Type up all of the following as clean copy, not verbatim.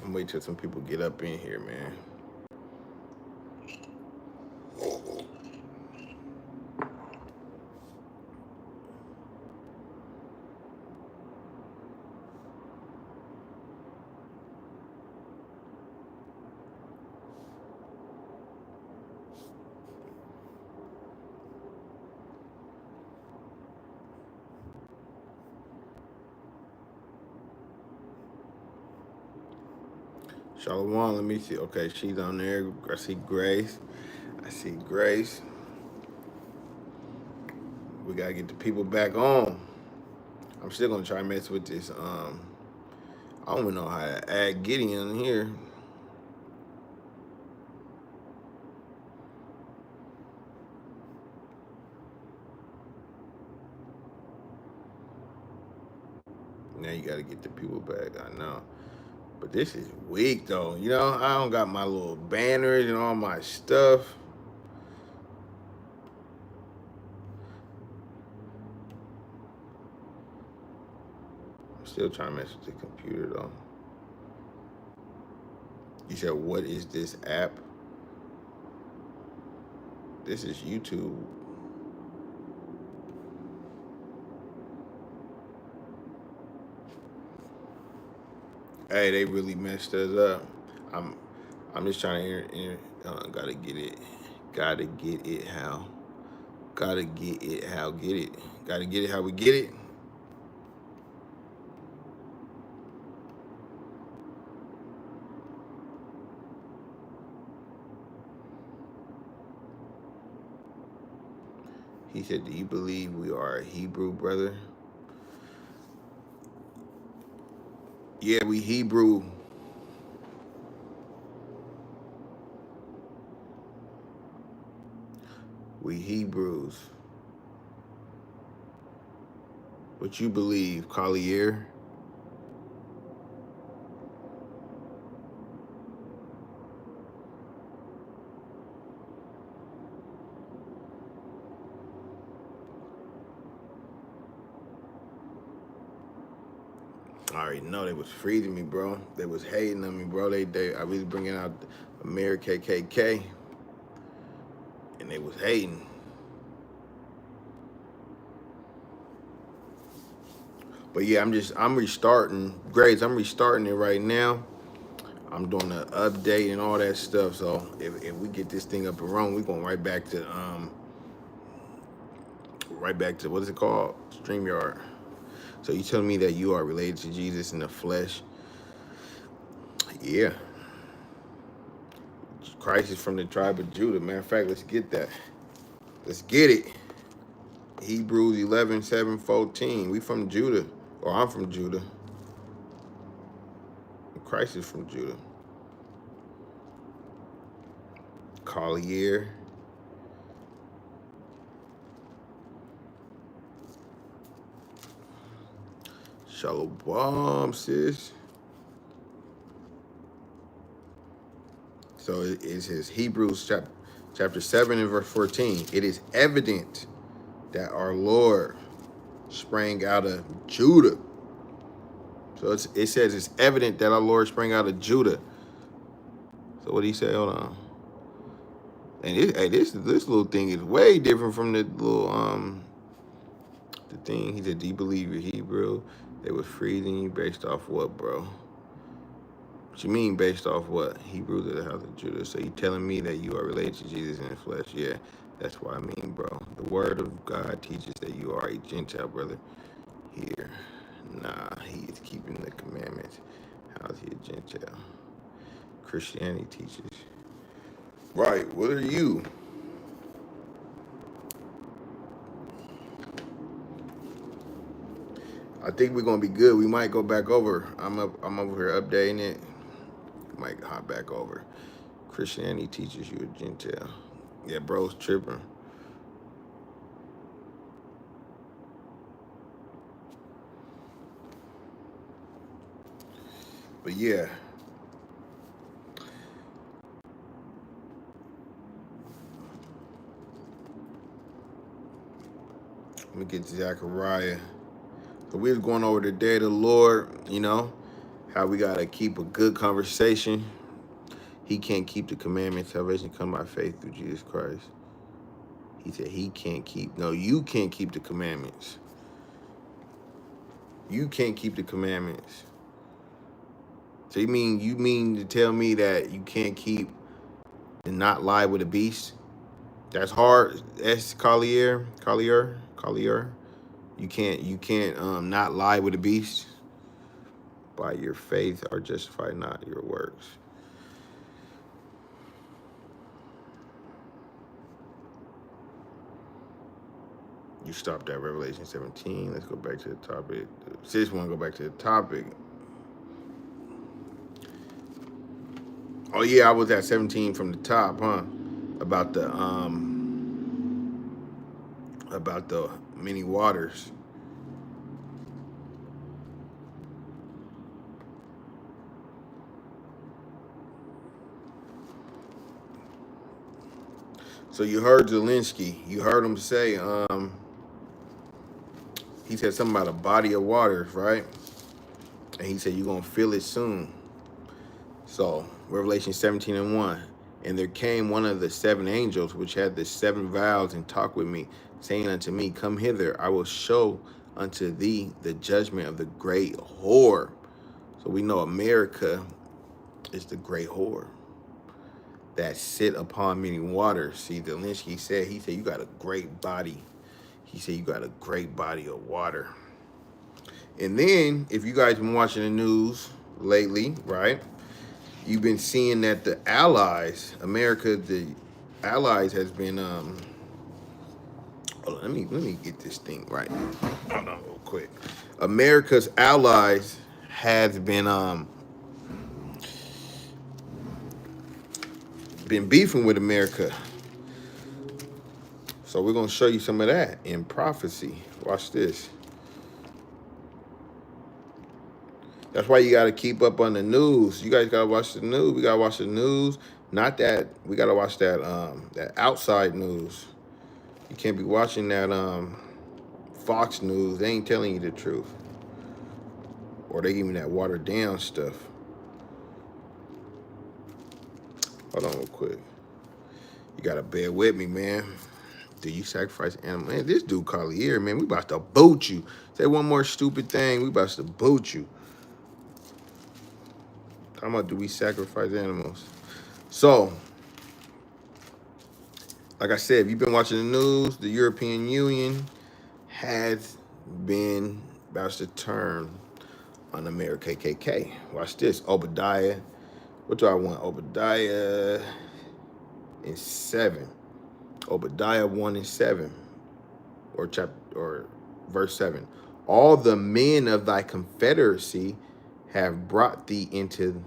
I'm waiting till some people get up in here, man. Shalom, let me see. Okay, she's on there. I see Grace. I see Grace. We gotta get the people back on. I'm still gonna try and mess with this. I don't even know how to add Gideon here. Now you gotta get the people back. I know. But this is weak though. You know, I don't got my little banners and all my stuff. I'm still trying to mess with the computer though. You said, what is this app? This is YouTube. Hey, they really messed us up. I'm just trying to hear. Gotta get it. Gotta get it how. Gotta get it how. Get it. Gotta get it how we get it. He said, do you believe we are a Hebrew, brother? Yeah, we Hebrew. We Hebrews. What you believe, Collier? I already know they was freezing me, bro. They was hating on me, bro. I was bringing out AmeriKKKa, and they was hating. But yeah, I'm restarting. Grades, I'm restarting it right now. I'm doing the update and all that stuff. So if we get this thing up and running, we're going right back to what is it called? StreamYard. So you telling me that you are related to Jesus in the flesh? Yeah. Christ is from the tribe of Judah. Matter of fact, let's get that. Let's get it. Hebrews 11:7-14. We from Judah. Or I'm from Judah. Christ is from Judah. Collier. Shalom, sis. So it says Hebrews chapter 7 and verse 14. It is evident that our Lord sprang out of Judah. So it says it's evident that our Lord sprang out of Judah. So what did he say? Hold on. And this little thing is way different from the little the thing. He said, do you believe you're Hebrew? They was freezing you based off what, bro? What you mean based off what? Hebrew to the house of Judah. So you telling me that you are related to Jesus in the flesh? Yeah, that's what I mean, bro. The word of God teaches that you are a Gentile, brother. Here. Nah, he is keeping the commandments. How is he a Gentile? Christianity teaches. Right, what are you? I think we're gonna be good. We might go back over. I'm over here updating it. Might hop back over. Christianity teaches you a Gentile. Yeah, bro's tripping. But yeah. Let me get to Zechariah. So we was going over the day of the Lord, you know, how we gotta keep a good conversation. He can't keep the commandments. Salvation come by faith through Jesus Christ. He said he can't keep. No, you can't keep the commandments. You can't keep the commandments. So you mean to tell me that you can't keep and not lie with a beast? That's hard. That's Collier. You can't not lie with a beast. By your faith are justified, not your works. You stopped at Revelation 17. Let's go back to the topic. Sis want to go back to the topic. Oh yeah, I was at 17 from the top, huh? About the many waters. So you heard Zelensky. You heard him say, he said something about a body of waters, right? And he said you're gonna feel it soon. So Revelation 17:1. And there came one of the seven angels which had the seven vials and talked with me, saying unto me, come hither, I will show unto thee the judgment of the great whore. So we know America is the great whore that sit upon many waters. See, Zelensky said, he said, you got a great body. He said, you got a great body of water. And then, if you guys been watching the news lately, right, you've been seeing that the Allies, America, the Allies has been, hold on, let me get this thing right. Hold on real quick. America's allies has been beefing with America. So we're going to show you some of that in prophecy. Watch this. That's why you got to keep up on the news. You guys got to watch the news. We got to watch the news. Not that, we got to watch that that outside news. You can't be watching that Fox News. They ain't telling you the truth. Or they give me that watered down stuff. Hold on real quick. You got to bear with me, man. Do you sacrifice animals? Man, this dude Collier, man, we about to boot you. Say one more stupid thing, we about to boot you. Talking about do we sacrifice animals? So, like I said, if you've been watching the news, the European Union has been about to turn on AmeriKKK. Watch this, Obadiah. What do I want? Obadiah in 7. Obadiah 1 and 7, or verse 7. All the men of thy confederacy have brought thee even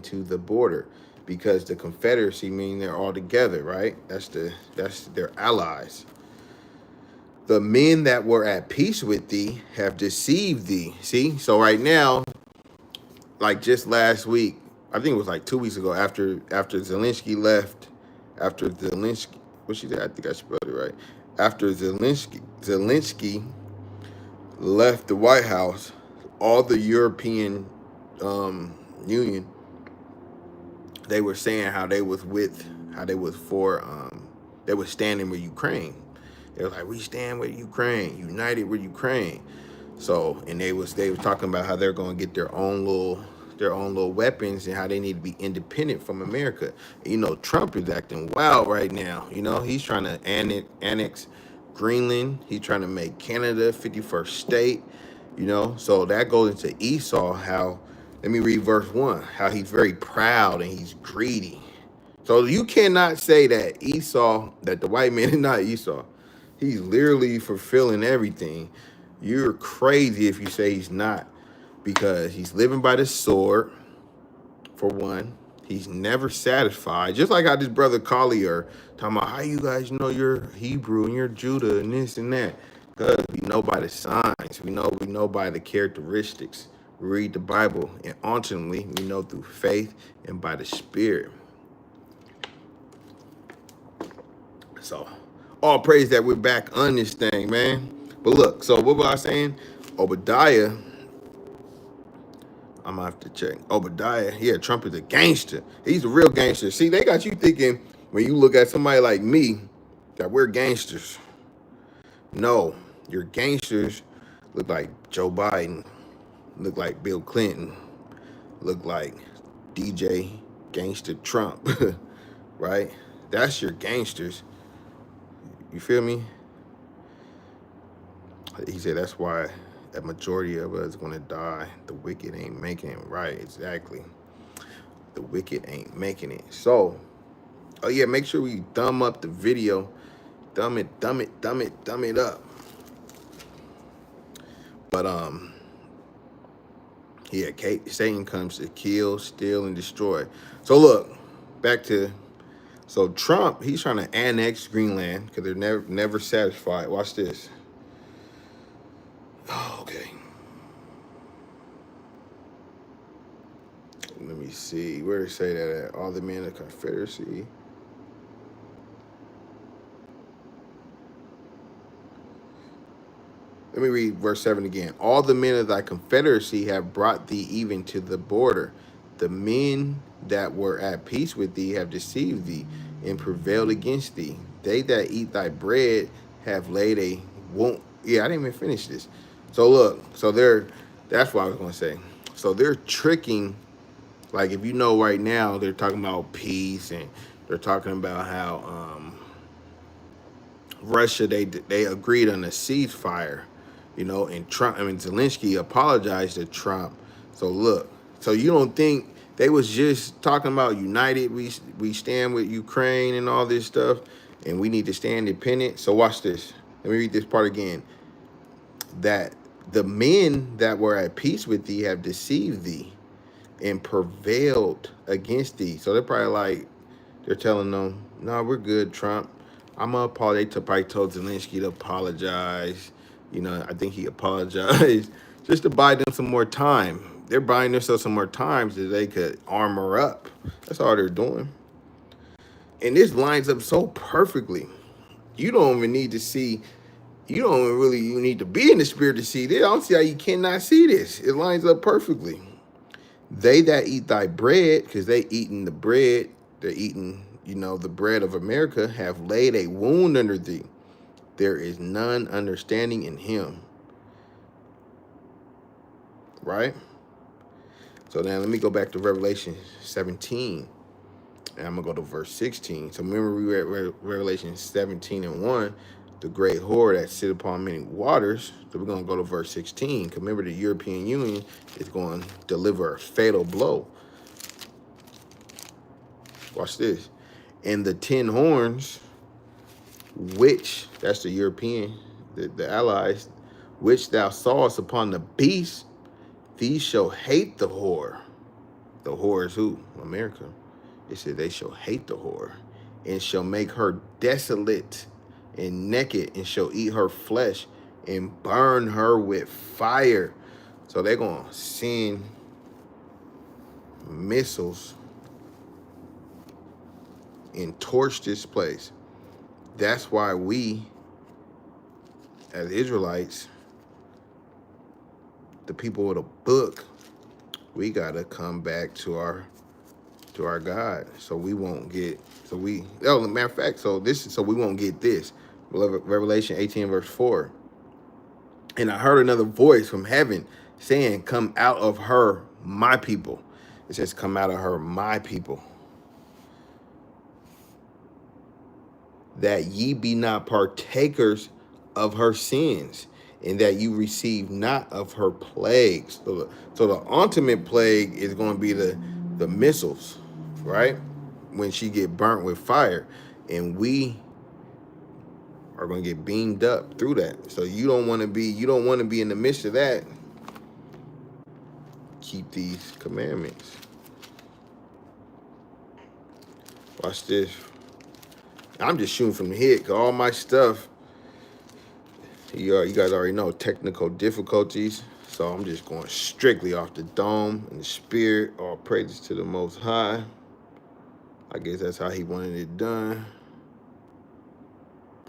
to the border, because the confederacy mean they're all together, right? That's their allies. The men that were at peace with thee have deceived thee. See, so right now, like just last week, I think it was like 2 weeks ago, after Zelensky left. After Zelensky, what she said? I think I spelled it right. After Zelensky left the White House, all the European Union, they were saying how they was standing with Ukraine. They were like, we stand with Ukraine, united with Ukraine. So, and they was talking about how they're going to get their own little weapons and how they need to be independent from America. You know, Trump is acting wild right now. You know, he's trying to annex Greenland. He's trying to make Canada 51st state. You know, so that goes into Esau. How, let me read verse 1. How he's very proud and he's greedy. So you cannot say that that the white man is not Esau. He's literally fulfilling everything. You're crazy if you say he's not. Because he's living by the sword, for one. He's never satisfied. Just like how this brother Collier talking about how you guys know you're Hebrew and you're Judah and this and that. Because we know by the signs. We know by the characteristics. We read the Bible. And ultimately, we know through faith and by the Spirit. So, all praise that we're back on this thing, man. But look, so what was I saying? Obadiah I'm gonna have to check. Obadiah, yeah, Trump is a gangster. He's a real gangster. See, they got you thinking when you look at somebody like me that we're gangsters. No, your gangsters look like Joe Biden, look like Bill Clinton, look like DJ Gangster Trump, right? That's your gangsters. You feel me? He said that's why a majority of us gonna die. The wicked ain't making it. Right, exactly. The wicked ain't making it. So, oh yeah, make sure we thumb up the video. Thumb it up. But yeah, Satan comes to kill, steal, and destroy. So look, back to Trump, he's trying to annex Greenland because they're never satisfied. Watch this. Oh, okay. Let me see. Where did it say that at? All the men of the Confederacy. Let me read verse 7 again. All the men of thy confederacy have brought thee even to the border. The men that were at peace with thee have deceived thee and prevailed against thee. They that eat thy bread have laid a won't. Yeah, I didn't even finish this. So look, that's what I was going to say. So they're tricking, like if you know right now, they're talking about peace and they're talking about how Russia, they agreed on a ceasefire, you know, and Zelensky apologized to Trump. So look, so you don't think they was just talking about united, we stand with Ukraine and all this stuff, and we need to stand independent. So watch this. Let me read this part again. That the men that were at peace with thee have deceived thee and prevailed against thee. So they're probably like, they're telling them, no, we're good, Trump. I'm gonna apologize. They probably told Zelensky to apologize. You know, I think he apologized just to buy them some more time. They're buying themselves some more time so they could armor up. That's all they're doing. And this lines up so perfectly. You don't even need to see, you don't even really you need to be in the spirit to see this. I don't see how you cannot see this. It lines up perfectly. They that eat thy bread, because they eating the bread, they're eating, you know, the bread of America, have laid a wound under thee. There is none understanding in him. Right? So now let me go back to Revelation 17. And I'm going to go to verse 16. So remember we read Revelation 17 and 1, the great whore that sit upon many waters. So we're going to go to verse 16. Because remember the European Union is going to deliver a fatal blow. Watch this. And the 10 horns, which, that's the European, the allies, which thou sawest upon the beast, these shall hate the whore. The whore is who? America. It said they shall hate the whore and shall make her desolate and naked and shall eat her flesh and burn her with fire. So they're going to send missiles and torch this place. That's why we, as Israelites, the people of the book, we gotta come back to our God, so we won't get. Matter of fact, so we won't get this. Revelation 18 verse 4. And I heard another voice from heaven saying, "Come out of her, my people." It says, "Come out of her, my people, that ye be not partakers of her sins, and that you receive not of her plagues." So the ultimate plague is going to be the missiles, right? When she get burnt with fire, and we are going to get beamed up through that. So you don't want to be in the midst of that. Keep these commandments. Watch this. I'm just shooting from the hip, because all my stuff, you guys already know, technical difficulties. So I'm just going strictly off the dome and the spirit. All praises to the Most High. I guess that's how he wanted it done.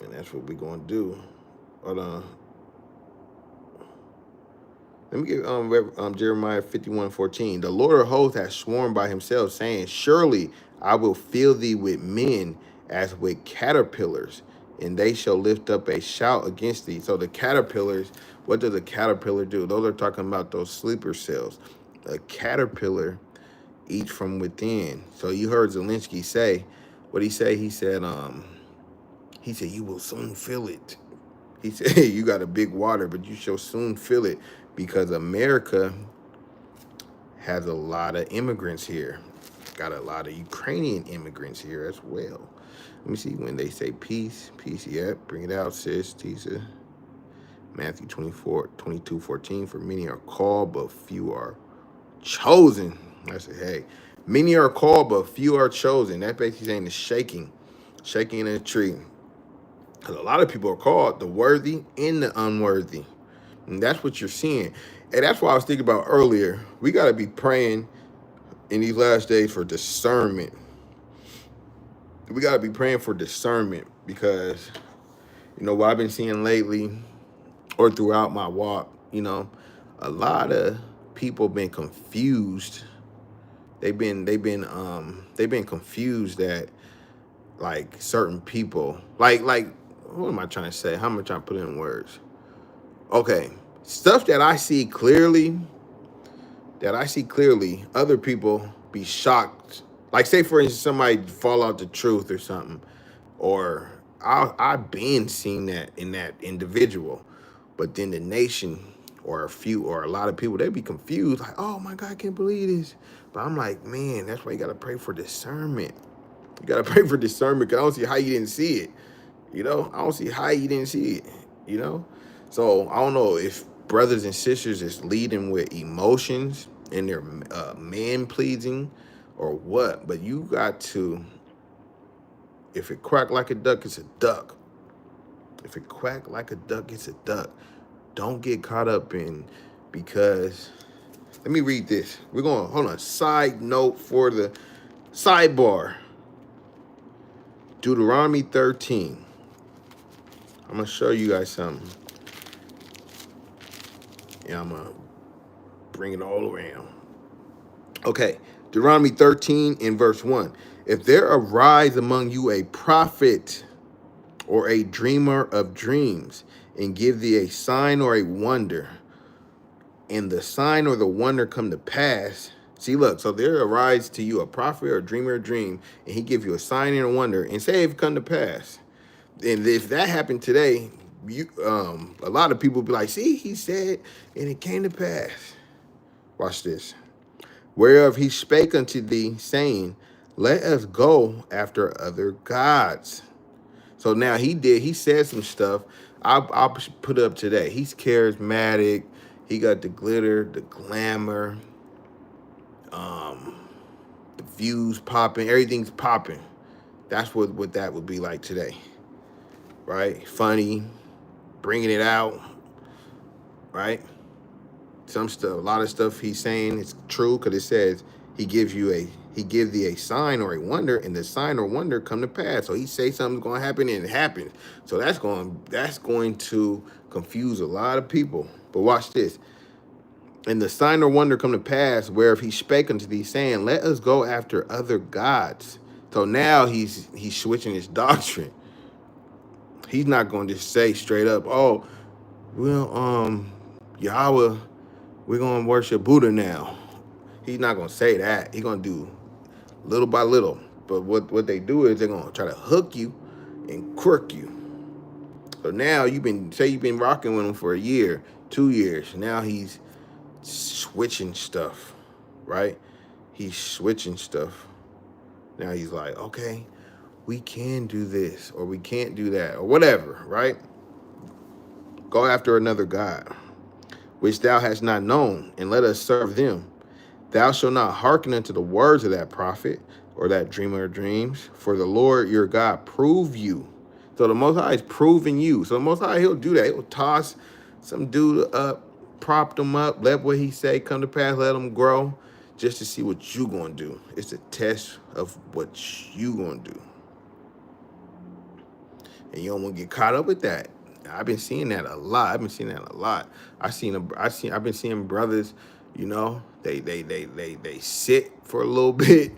And that's what we're going to do. Hold on. Let me get Jeremiah 51:14. The Lord of hosts has sworn by himself, saying, surely I will fill thee with men as with caterpillars, and they shall lift up a shout against thee. So the caterpillars, what does a caterpillar do? Those are talking about those sleeper cells. A caterpillar eats from within. So you heard Zelensky say, what he say? He said, you will soon feel it. He said, hey, you got a big water, but you shall soon feel it, because America has a lot of immigrants here. Got a lot of Ukrainian immigrants here as well. Let me see when they say peace. Peace, yep. Bring it out, sis, Tisa. Matthew 22:14. For many are called, but few are chosen. I said, hey, many are called, but few are chosen. That basically saying the shaking in a tree. Because a lot of people are called, the worthy and the unworthy. And that's what you're seeing. And that's why I was thinking about earlier. We got to be praying in these last days for discernment. We got to be praying for discernment, because, you know, what I've been seeing lately or throughout my walk, you know, a lot of people been confused. They've been confused that, like, certain people, like what am I trying to say? How am I trying to put it in words? Okay, stuff that I see clearly, other people be shocked. Like, say for instance, somebody fall out the truth or something, or I've been seeing that in that individual, but then the nation or a lot of people, they be confused, like, oh my God, I can't believe this. But I'm like, man, that's why you gotta pray for discernment. You gotta pray for discernment, because I don't see how you didn't see it. You know, I don't see how you didn't see it, you know? So I don't know if brothers and sisters is leading with emotions and they're man pleasing or what, but you got to, if it quack like a duck, it's a duck. If it quack like a duck, it's a duck. Don't get caught up in, because, let me read this. We're going, hold on, side note for the sidebar. Deuteronomy 13. I'm going to show you guys something. Yeah, I'm going to bring it all around. Okay, Deuteronomy 13 in verse 1. If there arise among you a prophet or a dreamer of dreams, and give thee a sign or a wonder, and the sign or the wonder come to pass. See, look, so there arise to you a prophet or a dreamer of dream, and he give you a sign and a wonder, and say it come to pass. And if that happened today, you a lot of people be like, see, he said, and it came to pass. Watch this. Whereof he spake unto thee, saying, let us go after other gods. So now he said some stuff. I'll put up today. He's charismatic. He got the glitter, the glamour, the views popping, everything's popping. That's what that would be like today, right? Funny, bringing it out, right? Some stuff, a lot of stuff he's saying is true, because it says he give thee a sign or a wonder, and the sign or wonder come to pass. So he say something's going to happen, and it happens. So that's going to confuse a lot of people. But watch this. And the sign or wonder come to pass, whereof he spake unto thee, saying, let us go after other gods. So now he's switching his doctrine. He's not going to say straight up, oh, well, Yahweh, we're going to worship Buddha now. He's not going to say that. He's going to do little by little. But what they do is they're going to try to hook you and quirk you. So now you've been rocking with him for a year, 2 years. Now he's switching stuff, right? He's switching stuff. Now he's like, okay, we can do this, or we can't do that, or whatever, right? Go after another God, which thou hast not known, and let us serve them. Thou shalt not hearken unto the words of that prophet or that dreamer of dreams, for the Lord your God prove you. So the Most High is proving you. So the Most High, he'll do that. He'll toss some dude up, prop them up, let what he say come to pass, let them grow, just to see what you gonna do. It's a test of what you gonna do. And you don't want to get caught up with that. I've been seeing that a lot. I've been seeing brothers, you know, they sit for a little bit,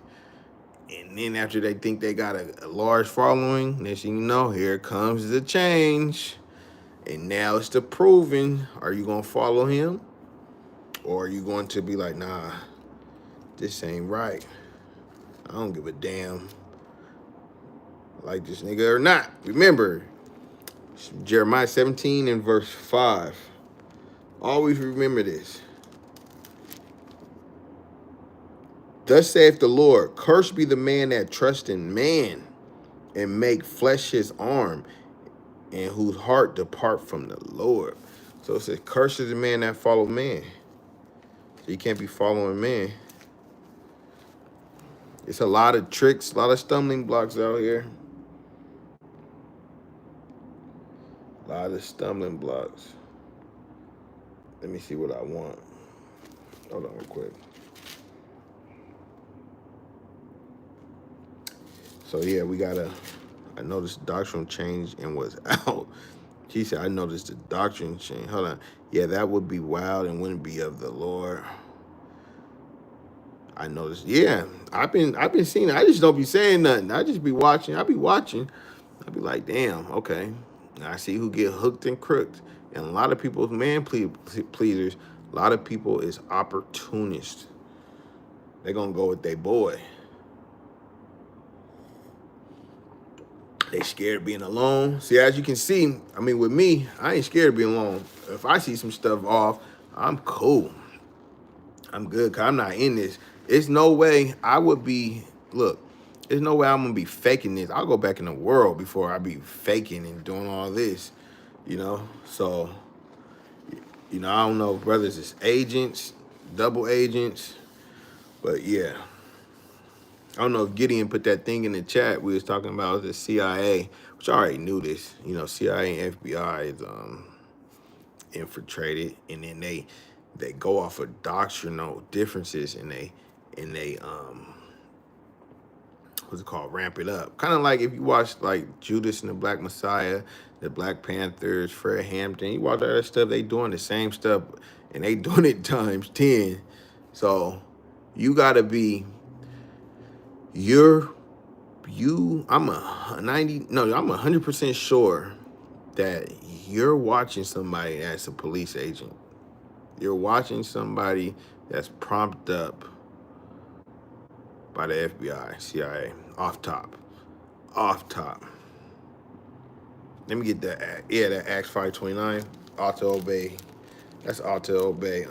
and then after they think they got a large following, next thing you know, here comes the change. And now it's the proving. Are you gonna follow him? Or are you going to be like, nah, this ain't right. I don't give a damn like this nigga or not. Remember, Jeremiah 17 and verse 5. Always remember this. Thus saith the Lord, cursed be the man that trusts in man and make flesh his arm, and whose heart depart from the Lord. So it says, cursed is the man that follow man. So you can't be following man. It's a lot of tricks, a lot of stumbling blocks out here. A lot of stumbling blocks. Let me see what I want. Hold on real quick. So yeah, I noticed doctrinal change and was out. She said, I noticed the doctrine change. Hold on. Yeah, that would be wild and wouldn't be of the Lord. I noticed. Yeah, I've been seeing it. I just don't be saying nothing. I just be watching. I be watching. I be like, damn, okay. And I see who get hooked and crooked. And a lot of people, pleasers, a lot of people is opportunists. They're gonna go with their boy. They scared of being alone. See, as you can see, I mean, with me, I ain't scared of being alone. If I see some stuff off, I'm cool. I'm good, because I'm not in this. There's no way I would be, look, there's no way I'm going to be faking this. I'll go back in the world before I be faking and doing all this, you know? So, you know, I don't know if brothers is agents, double agents, but yeah. I don't know if Gideon put that thing in the chat. We was talking about the CIA, which I already knew this. You know, CIA and FBI is infiltrated, and then they go off of doctrinal differences, and they what's it called, ramp it up. Kind of like if you watch like Judas and the Black Messiah, the Black Panthers, Fred Hampton. You watch all that stuff. They doing the same stuff, and they doing it times 10. So you gotta be. I'm 100% sure that you're watching somebody that's a police agent. You're watching somebody that's prompted up by the FBI, CIA, off top. Let me get that. Yeah, that Acts 5:29, ought to obey. That's ought to obey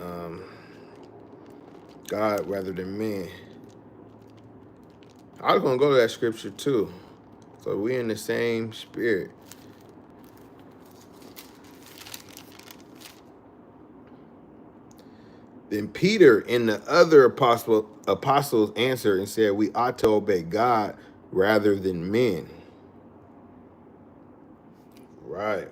God rather than men. I was gonna go to that scripture too. So we in the same spirit. Then Peter and the other apostles answered and said, we ought to obey God rather than men. Right.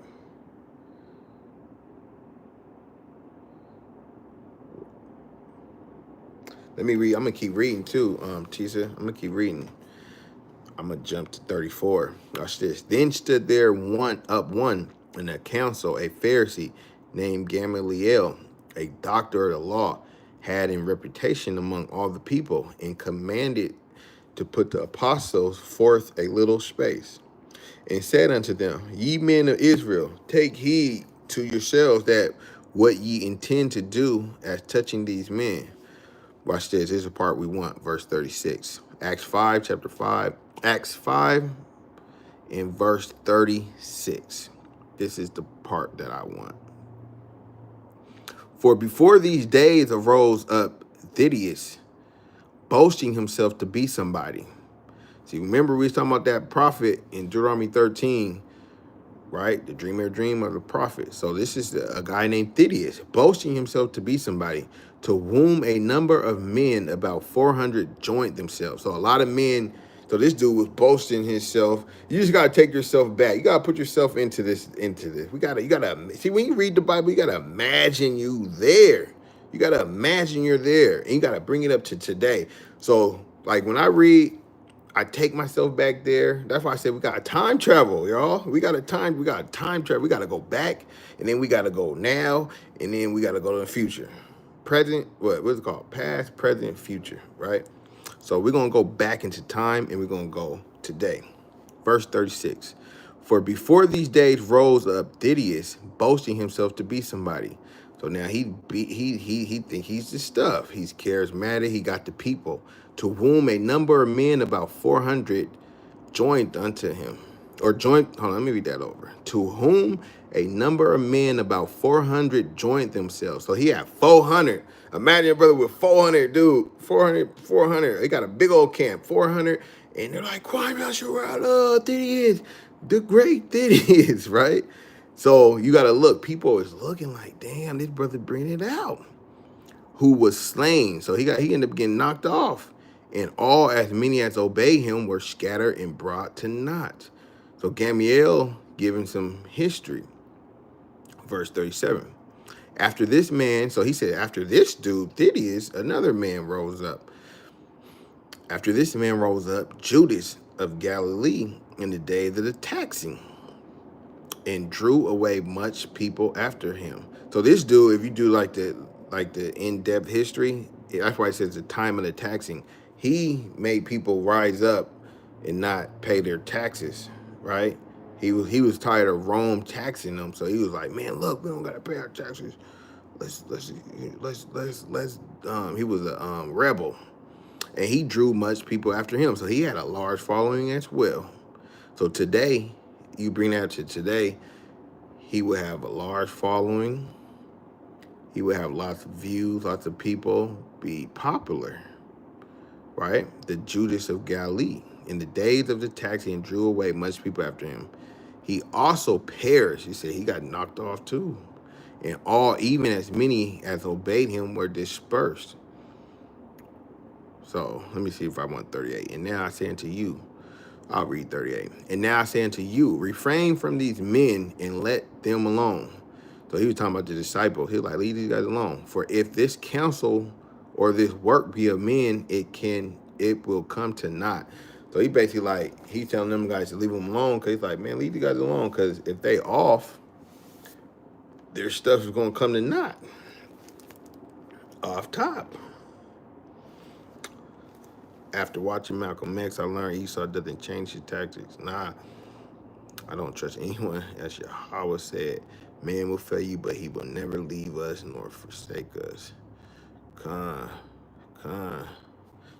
Let me read. I'm gonna keep reading too, Tisa. I'm gonna keep reading. I'm gonna jump to 34. Watch this. Then stood there one in the council, a Pharisee named Gamaliel, a doctor of the law, had in reputation among all the people, and commanded to put the apostles forth a little space, and said unto them, ye men of Israel, take heed to yourselves that what ye intend to do as touching these men. Watch this. Here's the part we want. Verse 36. Acts 5 and verse 36. This is the part that I want. For before these days arose up Thaddeus, boasting himself to be somebody. See, remember we was talking about that prophet in Deuteronomy 13, right? The dream of the prophet. So this is a guy named Thaddeus, boasting himself to be somebody, to whom a number of men, about 400, joined themselves. So a lot of men. So this dude was boasting himself. You just gotta take yourself back. You gotta put yourself into this. You gotta see, when you read the Bible, you gotta imagine you there. You gotta imagine you're there, and you gotta bring it up to today. So like when I read I take myself back there. That's why I said we got to time travel, y'all. We got to time travel. We got to go back, and then we got to go now, and then we got to go to the future. Present, what's it called? Past, present, future, right? So we're going to go back into time, and we're going to go today. Verse 36. For before these days rose up Didymus, boasting himself to be somebody. So now he think he's the stuff. He's charismatic. He got the people, to whom a number of men, about 400, joined unto him. Or joined, hold on, let me read that over. To whom a number of men, about 400, joined themselves. So he had 400. Imagine a brother with 400, dude. 400. They got a big old camp, 400. And they're like, Kwame Asherah, Thaddeus, the great Thaddeus, right? So you got to look. People is looking like, damn, this brother bringing it out. Who was slain. So he ended up getting knocked off. And all as many as obeyed him were scattered and brought to naught. So Gamaliel giving some history. Verse 37. After this man, so he said, after this dude, Thaddeus, another man rose up. After this man rose up, Judas of Galilee in the day of the taxing, and drew away much people after him. So this dude, if you do like the in-depth history, that's why it says the time of the taxing. He made people rise up and not pay their taxes, right? He was tired of Rome taxing them, so he was like, man, look, we don't gotta pay our taxes. Let's. He was a rebel, and he drew much people after him, so he had a large following as well. So today, you bring that to today, he would have a large following. He would have lots of views, lots of people, be popular, right? The Judas of Galilee. In the days of the taxing, drew away much people after him. He also perished. He said he got knocked off too. And all, even as many as obeyed him, were dispersed. So let me see if I want 38. And now I say unto you, I'll read 38. And now I say unto you, refrain from these men and let them alone. So he was talking about the disciples. He was like, leave these guys alone. For if this counsel or this work be of men, it will come to naught. So he basically like, he's telling them guys to leave them alone, because he's like, man, leave these guys alone, because if they off, their stuff is going to come to naught. Off top. After watching Malcolm X, I learned Esau doesn't change his tactics. Nah, I don't trust anyone. As Yahweh said, man will fail you, but he will never leave us nor forsake us. Khan.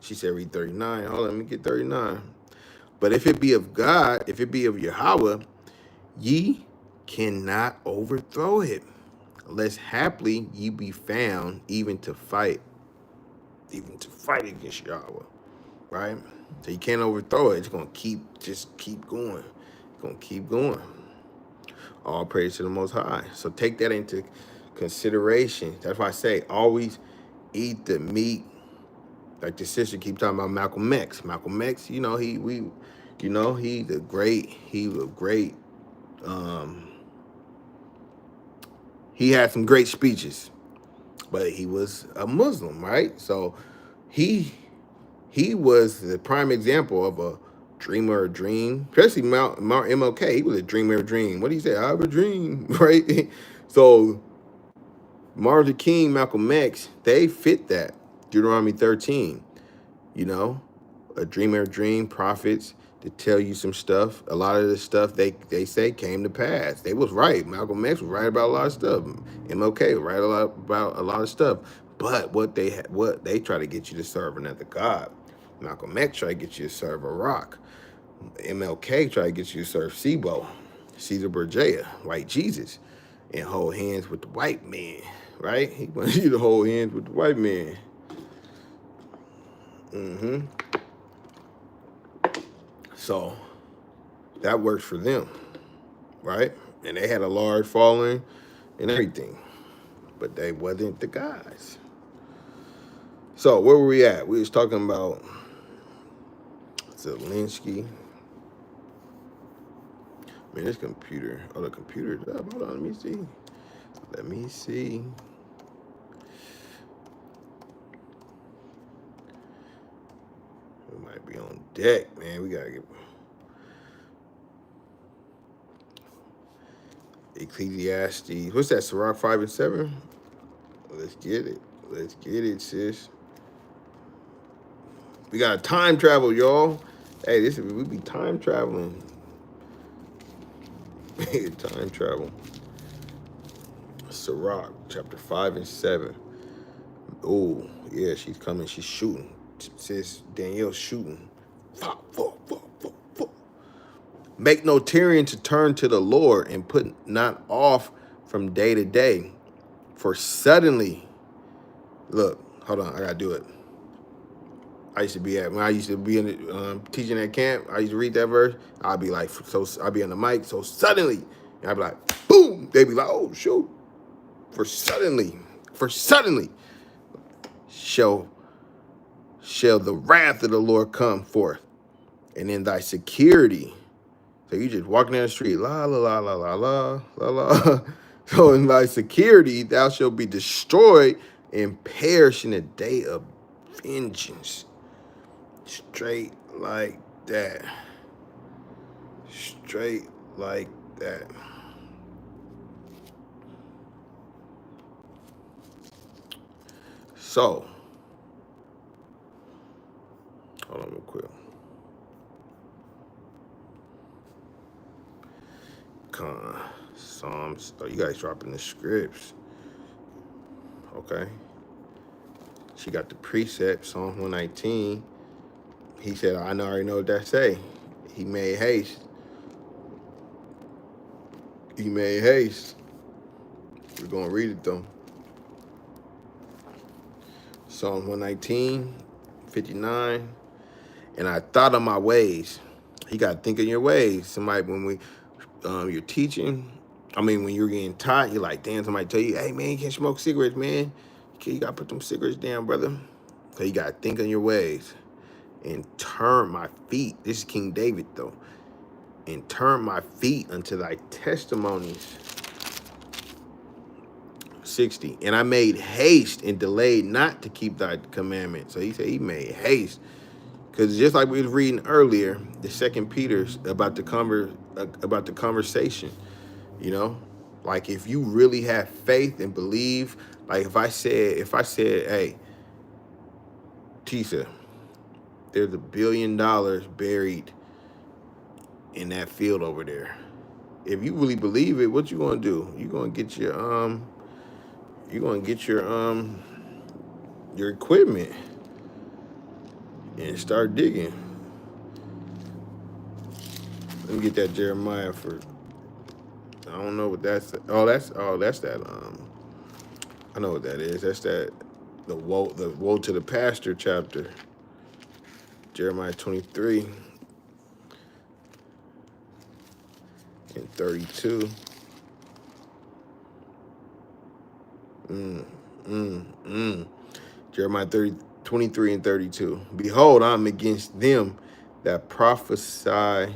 She said, read 39. Hold on, let me get 39. But if it be of God, if it be of Yahweh, ye cannot overthrow it, lest haply ye be found even to fight against Yahweh, right? So you can't overthrow it. It's gonna keep going. It's gonna keep going. All praise to the Most High. So take that into consideration. That's why I say always eat the meat. Like the sister keep talking about Malcolm X. Malcolm X, he was great. He had some great speeches, but he was a Muslim, right? So he was the prime example of a dreamer of dream, especially MLK. He was a dreamer of dream. What did he say? I have a dream, right? So Martin Luther King, Malcolm X, they fit that. Deuteronomy 13, a dreamer of dream, prophets to tell you some stuff. A lot of the stuff they say came to pass. They was right. Malcolm X was right about a lot of stuff. MLK was right about a lot of stuff. But what they try to get you to serve another God. Malcolm X try to get you to serve a rock. MLK try to get you to serve Sibo, Caesar Borgia, white Jesus, and hold hands with the white man, right? He wants you to hold hands with the white man. So that works for them, right? And they had a large following and everything, but they wasn't the guys. So where were we at? We was talking about Zelensky. Man, this computer. Oh, the computer's up. Hold on, let me see. might be on deck, man. We gotta get Ecclesiastes. What's that? Sirach 5 and 7. Let's get it. Let's get it, sis. We got time travel, y'all. Hey, we be time traveling. Time travel. Sirach, chapter 5 and 7. Oh, yeah, she's coming. She's shooting. Sis Danielle's shooting. Make no tarrying to turn to the Lord, and put not off from day to day. For suddenly, look, hold on, I gotta do it. When I used to be in the, teaching at camp, I used to read that verse. I'd be like, I'd be on the mic. So suddenly, and I'd be like, boom. They'd be like, oh shoot. For suddenly, shall the wrath of the Lord come forth, and in thy security. So you just walking down the street, la la la la la la la la. So in thy security, thou shalt be destroyed and perish in the day of vengeance. Straight like that. Straight like that. So, hold on real quick. Psalms. Oh, you guys dropping the scripts. Okay. She got the precept, Psalm 119. He said, I already know what that say. He made haste. He made haste. We're going to read it, though. Psalm 119, 59. And I thought of my ways. You got to think of your ways. Somebody, when you're teaching, when you're getting taught, you're like, damn, somebody tell you, hey, man, you can't smoke cigarettes, man. You got to put them cigarettes down, brother. So you got to think on your ways. And turn my feet. This is King David, though. And turn my feet unto thy testimonies. 60. And I made haste and delayed not to keep thy commandment. So he said he made haste. Because just like we was reading earlier, the 2 Peter's about the conversation, you know? Like if you really have faith and believe, like if I said, hey, Tisa, there's $1 billion buried in that field over there. If you really believe it, what you gonna do? You're gonna get your equipment and start digging. Let me get that Jeremiah for. I don't know what that's. That's that. I know what that is. That's that. The woe to the pastor chapter. Jeremiah 23 and 32. Jeremiah 23 and 32. Behold, I'm against them that prophesy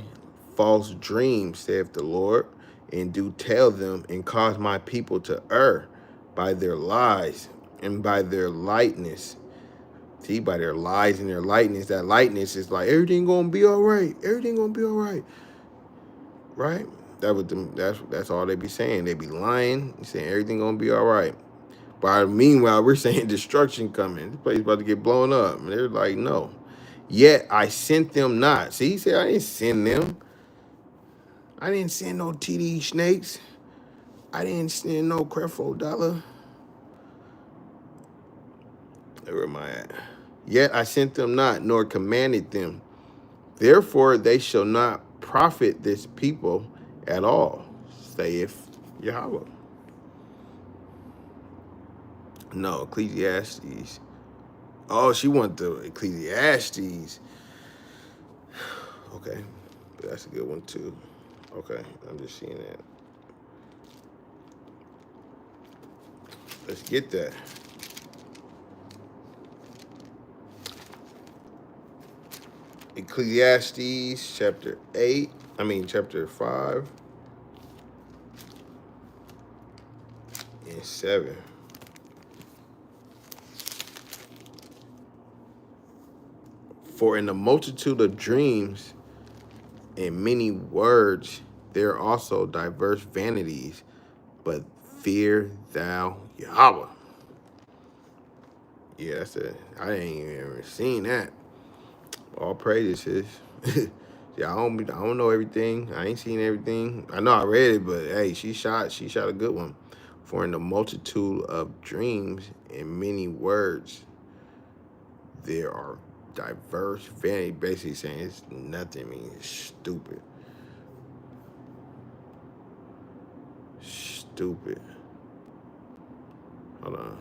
false dreams, saith the Lord, and do tell them, and cause my people to err by their lies and by their lightness. See, by their lies and their lightness. That lightness is like, everything gonna be all right. Everything gonna be all right. Right? That's all they be saying. They be lying, saying everything gonna be all right. But meanwhile, we're saying destruction coming. This place about to get blown up. And they're like, no. Yet I sent them not. See, he said, I didn't send them. I didn't send no TD snakes. I didn't send no Creflo Dollar. Where am I at? Yet I sent them not, nor commanded them. Therefore they shall not profit this people at all, saith Yahweh. No, Ecclesiastes. Oh, she want the Ecclesiastes. Okay, that's a good one too. Okay, I'm just seeing that. Let's get that. Ecclesiastes chapter 5 and 7. For in the multitude of dreams and many words, there are also diverse vanities, but fear thou Yahweh. Yeah, that's it. I ain't even seen that. All praises. Yeah, I don't know everything. I ain't seen everything. I know I read it, but hey, she shot a good one. For in the multitude of dreams and many words, there are diverse vanity. Basically saying it's nothing. I mean, it's stupid. Stupid. Hold on.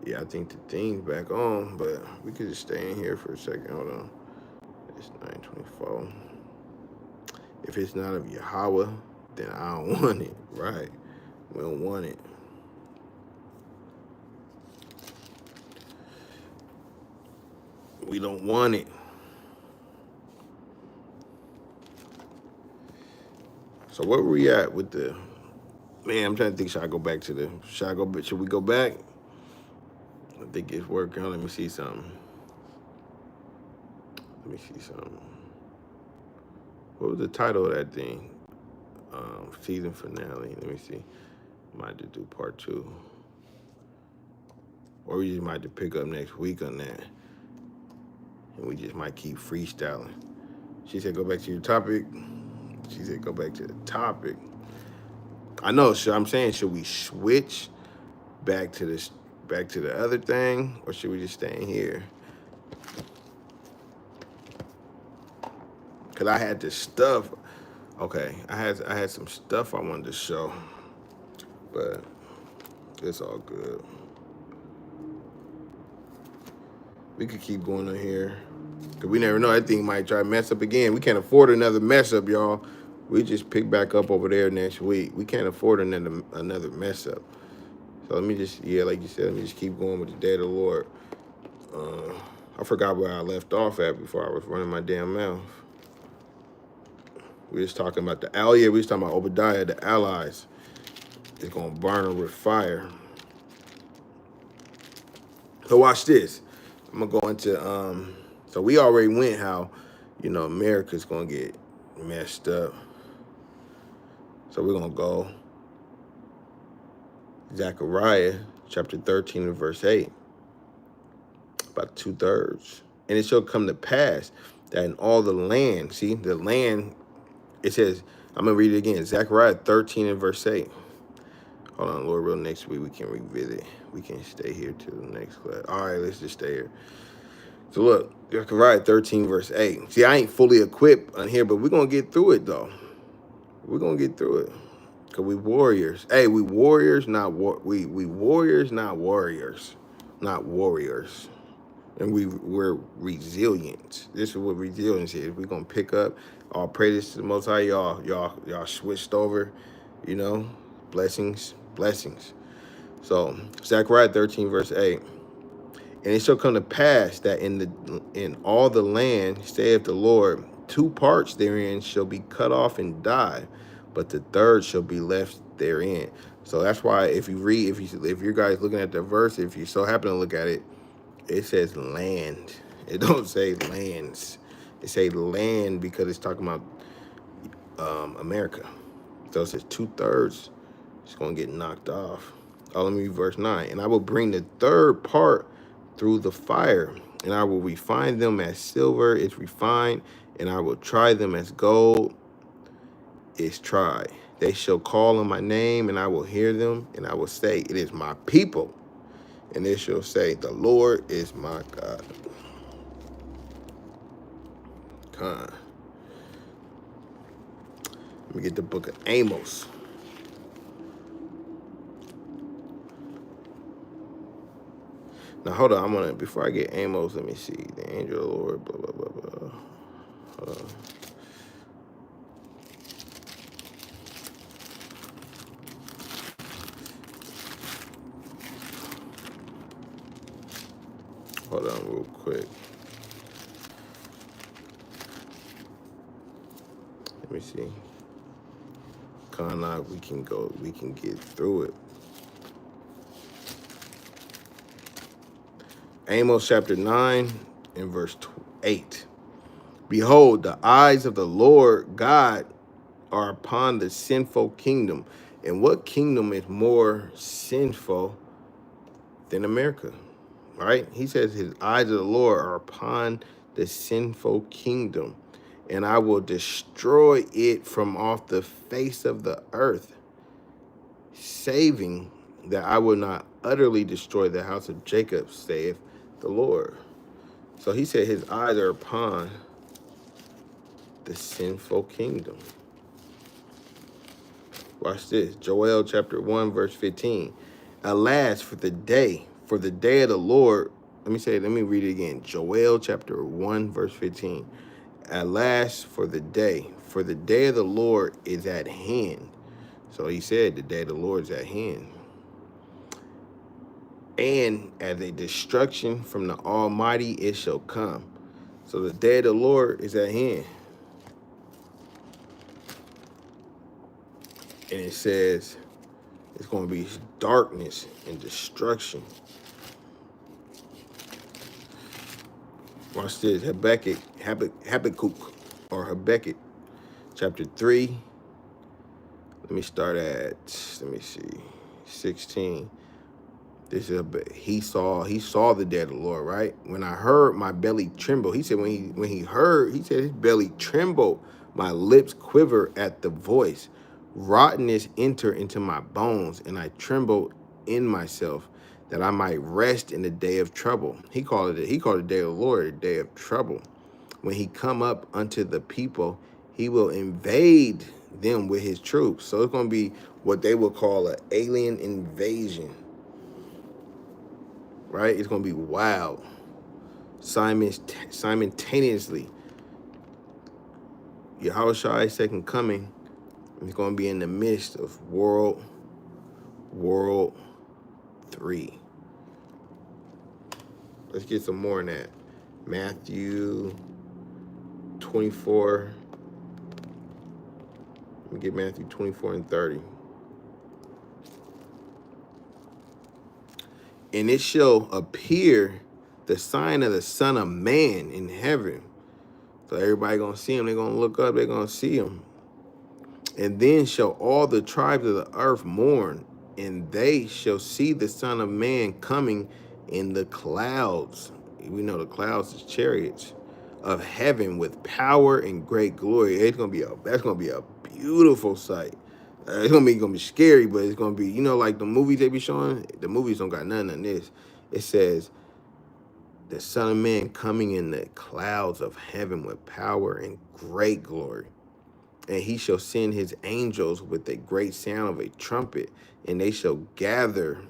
Yeah, I think the thing's back on, but we could just stay in here for a second. Hold on. It's 9:24. If it's not of Yahweh, then I don't want it. Right. We don't want it. We don't want it. So where were we at with the... Man, I'm trying to think, should we go back? I think it's working. Let me see something. What was the title of that thing? Season finale. Let me see. Might have to do part 2. Or we just might have to pick up next week on that. And we just might keep freestyling. She said, go back to your topic. She said, go back to the topic. I know, so I'm saying, should we switch back to the other thing, or should we just stay in here? Cause I had this stuff. Okay, I had some stuff I wanted to show, but it's all good. We could keep going on here, cause we never know, that thing might try to mess up again. We can't afford another mess up, y'all. We just pick back up over there next week. We can't afford another mess up. So let me just, like you said, let me just keep going with the day of the Lord. I forgot where I left off at before I was running my damn mouth. We was talking about we was talking about Obadiah, the allies. It's gonna burn them with fire. So watch this. I'm gonna go into, so we already went how, America's gonna get messed up. So we're gonna go Zechariah chapter 13 and verse 8. About 2/3. And it shall come to pass that in all the land, see, the land, it says, I'm going to read it again, Zechariah 13 and verse 8. Hold on, Lord, next week we can revisit. We can stay here till the next class. All right, let's just stay here. So look, Zechariah 13 verse 8. See, I ain't fully equipped on here, but we're going to get through it, though. We're going to get through it. Because we warriors. Hey, we warriors, not we warriors, not warriors. Not warriors. And we're resilient. This is what resilience is. We're gonna pick up. All praises to the Most High. Y'all switched over. Blessings. So Zechariah 13 verse 8. And it shall come to pass that in all the land, saith the Lord, 2 parts therein shall be cut off and die, but the third shall be left therein. So that's why if you guys looking at the verse, if you so happen to look at it, it says land. It don't say lands. It say land because it's talking about America. So it says 2/3. It's going to get knocked off. Oh, let me read verse 9. And I will bring the third part through the fire, and I will refine them as silver is refined, and I will try them as gold is tried. They shall call on my name, and I will hear them, and I will say, it is my people. And they shall say, the Lord is my God. Let me get the book of Amos. Now, hold on. Before I get Amos, let me see. The angel of the Lord, blah, blah, blah, blah. Hold on. Hold on real quick. Let me see. We can get through it. Amos chapter 9 and verse 8. Behold, the eyes of the Lord God are upon the sinful kingdom. And what kingdom is more sinful than America? Right? He says his eyes of the Lord are upon the sinful kingdom, and I will destroy it from off the face of the earth, saving that I will not utterly destroy the house of Jacob, saith the Lord. So he said his eyes are upon the sinful kingdom. Watch this. Joel chapter 1, verse 15. Alas, for the day of the Lord. Let me read it again. Joel chapter 1, verse 15. Alas, for the day of the Lord is at hand. So he said the day of the Lord is at hand. And as a destruction from the Almighty it shall come. So the day of the Lord is at hand. And it says it's going to be darkness and destruction. Watch this. Habakkuk, or Habakkuk, chapter 3. Let me start at, 16. This is he saw the day of the Lord, right? When I heard, my belly trembled. He said when he heard, he said his belly trembled. My lips quiver at the voice. Rottenness enter into my bones, and I trembled in myself, that I might rest in the day of trouble. He called the day of the Lord a day of trouble. When he come up unto the people, he will invade them with his troops. So it's going to be what they would call an alien invasion. Right? It's going to be wild. Simultaneously, Yahushua's second coming is going to be in the midst of World War III. Let's get some more on that. Matthew 24. Let me get Matthew 24 and 30. And it shall appear the sign of the Son of Man in heaven. So everybody gonna see him. They're gonna look up. They're gonna see him. And then shall all the tribes of the earth mourn, and they shall see the Son of Man coming in the clouds. We know the clouds is chariots of heaven with power and great glory. That's gonna be a beautiful sight. It's gonna be scary, but it's gonna be, like the movies they be showing. The movies don't got none of this. It says the Son of Man coming in the clouds of heaven with power and great glory. And he shall send his angels with a great sound of a trumpet, and they shall gather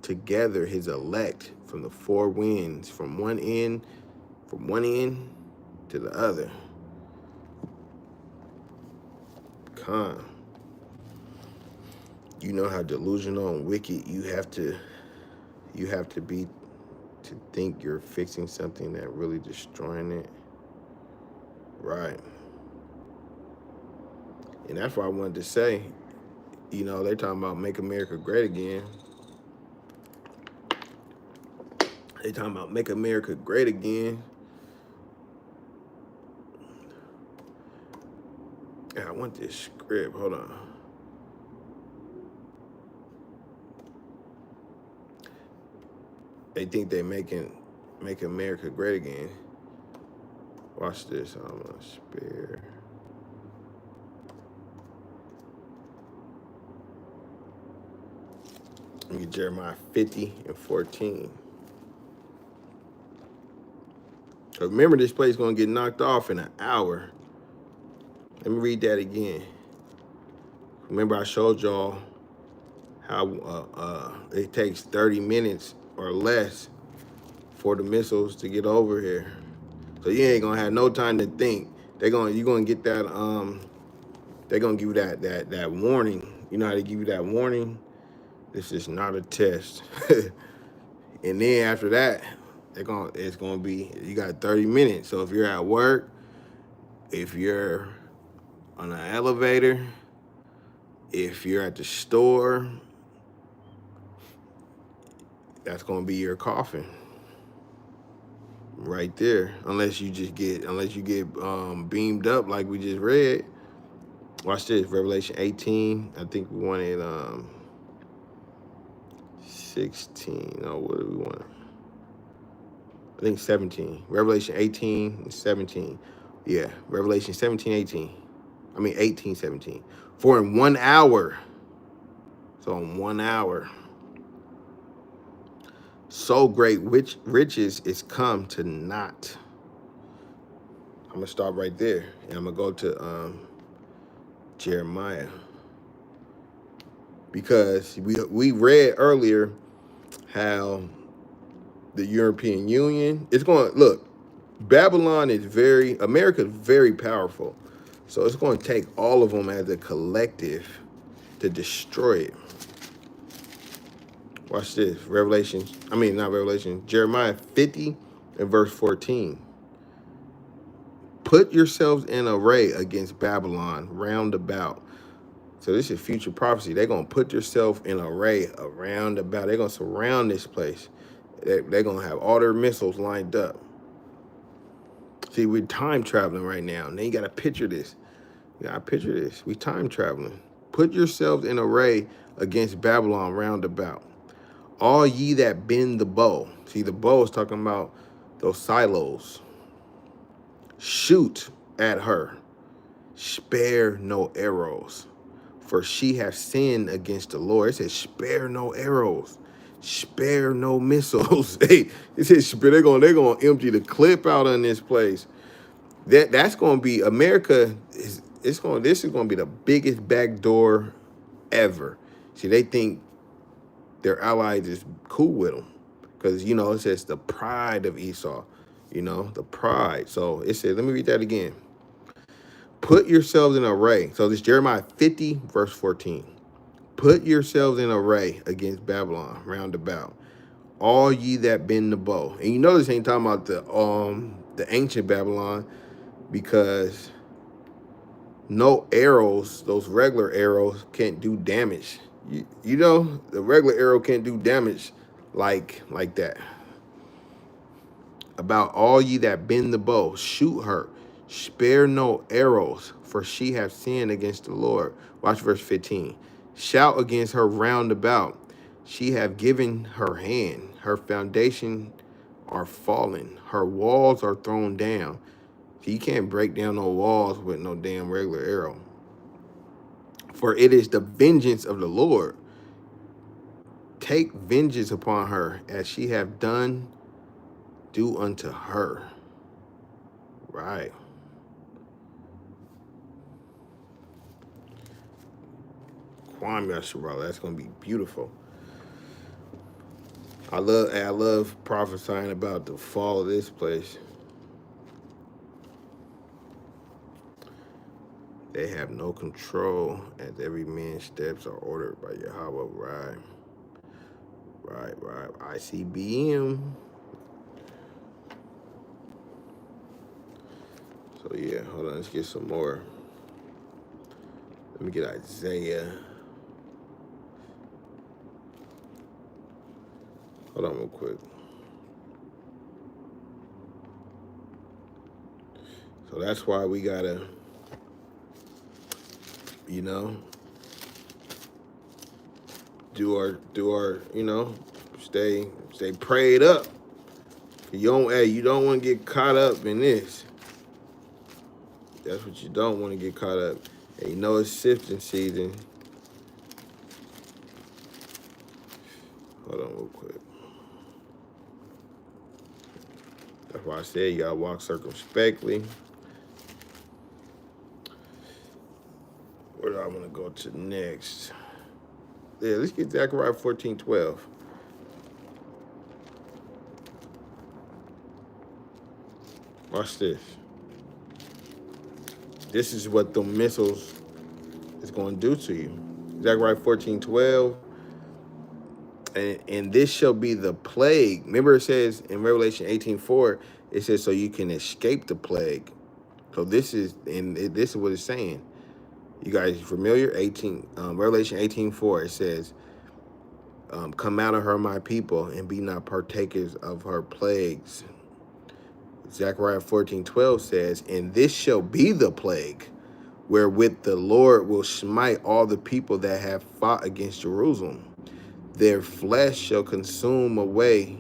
together his elect from the four winds, from one end to the other. You know how delusional and wicked you have to be to think you're fixing something that really destroying it. Right. And that's why I wanted to say, they're talking about make America great again. They talking about make America great again. Yeah, I want this script. Hold on. They think they make America great again. Watch this. I'm gonna spare. Let me get Jeremiah 50 and 14. So remember, this place is gonna get knocked off in an hour. Let me read that again. Remember, I showed y'all how it takes 30 minutes or less for the missiles to get over here. So you ain't gonna have no time to think. You're gonna get that they're gonna give you that warning. You know how they give you that warning? This is not a test. And then after that, it's gonna be, you got 30 minutes. So if you're at work, if you're on an elevator, if you're at the store, that's gonna be your coffin. right there. Unless you get beamed up like we just read. Watch this, Revelation 18. I think we wanted 16. No, what do we want? I think 17. Revelation 18 and 17. Yeah, Revelation 17, 18. I mean 18, 17. For in 1 hour. So in 1 hour. So great riches is come to naught. I'm gonna stop right there, and I'm gonna go to Jeremiah, because we read earlier how the European Union is going to look. Babylon is America is very powerful, so it's going to take all of them as a collective to destroy it. Watch this, Jeremiah 50 and verse 14. Put yourselves in array against Babylon round about. So this is future prophecy. They're going to put yourself in array around about. They're going to surround this place. They're going to have all their missiles lined up. See, we're time traveling right now. Now you got to picture this. We time traveling. Put yourselves in array against Babylon round about. All ye that bend the bow. See, the bow is talking about those silos. Shoot at her. Spare no arrows. For she hath sinned against the Lord. It says, spare no arrows. Spare no missiles. It says, they're gonna empty the clip out on this place. That's gonna be America. This is gonna be the biggest backdoor ever. See, they think their allies is cool with them, because it says the pride of Esau. The pride. So it says, let me read that again. Put yourselves in array. So this Jeremiah 50 verse 14. Put yourselves in array against Babylon round about, all ye that bend the bow. And this ain't talking about the ancient Babylon, because no arrows, those regular arrows, can't do damage. The regular arrow can't do damage like that. About all ye that bend the bow, shoot her, spare no arrows, for she hath sinned against the Lord. Watch verse 15. Shout against her round about. She hath given her hand. Her foundation are fallen. Her walls are thrown down. So you can't break down no walls with no damn regular arrow. For it is the vengeance of the Lord. Take vengeance upon her, as she hath done, do unto her. Right. Kwame Yashara, that's gonna be beautiful. I love prophesying about the fall of this place. They have no control, as every man's steps are ordered by Yahweh. Right. ICBM. So yeah, hold on, let's get some more. Let me get Isaiah. Hold on real quick. So that's why we gotta, do our, stay prayed up. You don't want to get caught up in this. That's what you don't want to get caught up. And it's sifting season. Hold on real quick. That's why I said you gotta walk circumspectly. Where do I want to go to next? Yeah, let's get Zechariah 14:12. Watch this. This is what the missiles is going to do to you. Zechariah 14:12. And this shall be the plague. Remember, it says in Revelation 18:4, it says so you can escape the plague. So this is what it's saying. You guys familiar? Revelation 18:4. It says, "Come out of her, my people, and be not partakers of her plagues." Zechariah 14:12 says, and this shall be the plague wherewith the Lord will smite all the people that have fought against Jerusalem. Their flesh shall consume away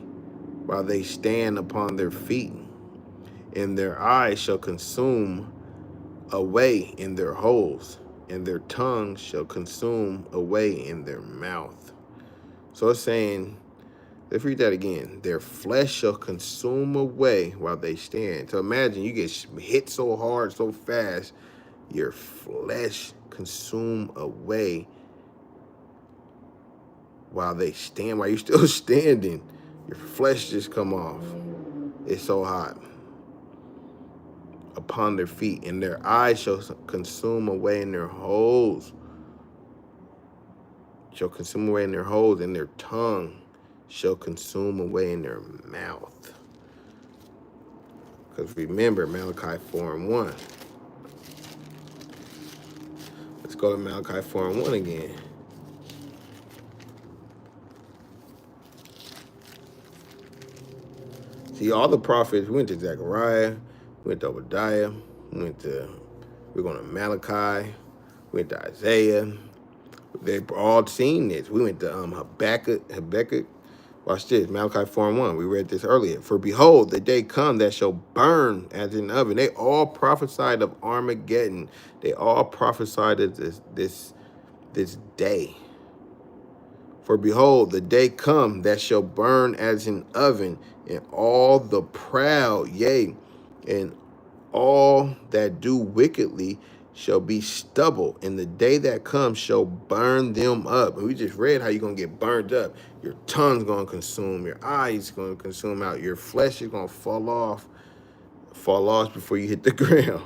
while they stand upon their feet, and their eyes shall consume away in their holes, and their tongues shall consume away in their mouth. So it's saying, let's read that again. Their flesh shall consume away while they stand. So imagine you get hit so hard, so fast, your flesh consume away while they stand, while you're still standing. Your flesh just come off. It's so hot. Upon their feet, and their eyes shall consume away in their holes. Shall consume away in their holes, and their tongue shall consume away in their mouth. Because remember, Malachi 4:1. Let's go to Malachi 4:1 again. See, all the prophets, we went to Zechariah, we went to Obadiah, we're going to Malachi, we went to Isaiah. They've all seen this. We went to Habakkuk. Watch this, Malachi 4:1. We read this earlier. For behold, the day come that shall burn as an oven. They all prophesied of Armageddon. They all prophesied of this day. For behold, the day come that shall burn as an oven, and all the proud, yea, and all that do wickedly shall be stubble, and the day that comes shall burn them up. And we just read how you're going to get burned up. Your tongue's going to consume, your eyes going to consume out, your flesh is going to fall off before you hit the ground.